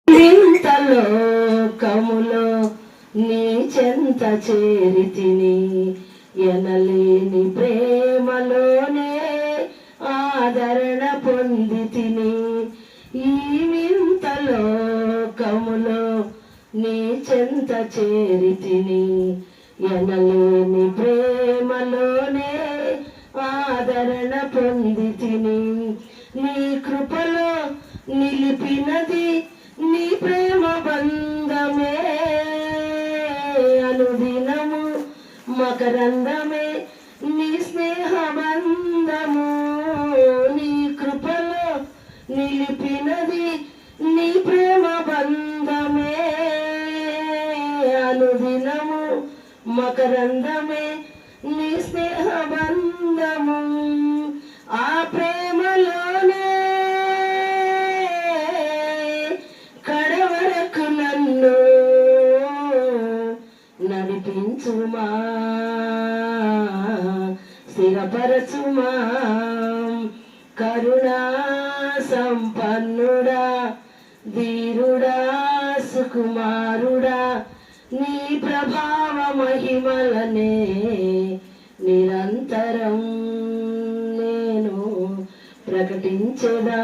వింత లోకములో నీ చెంత చేరితిని, ఎనలేని ప్రేమలోనే ఆదరణ పొందితిని. ఈ వింత లోకములో నీ చెంత చేరితిని, ఎనలేని ప్రేమలోనే ఆదరణ పొందితిని. నీ కృపలో నిలిపినది నీ ప్రేమ బంధమే, అనుదినము మకరందమే నీ స్నేహ బంధము. నీ కృపలో నిలిపినది నీ ప్రేమ బంధమే, అనుదినము మకరందమే నీ స్నేహ బంధము. ఆ ప్రేమలోనే కడవరకు నన్ను నడిపించుమా, స్థిరపరచుమా. కరుణా సంపన్నుడా, ధీరుడా, సుకుమారుడా, నీ ప్రభావ మహిమలనే నిరంతరం నేను ప్రకటించెదా.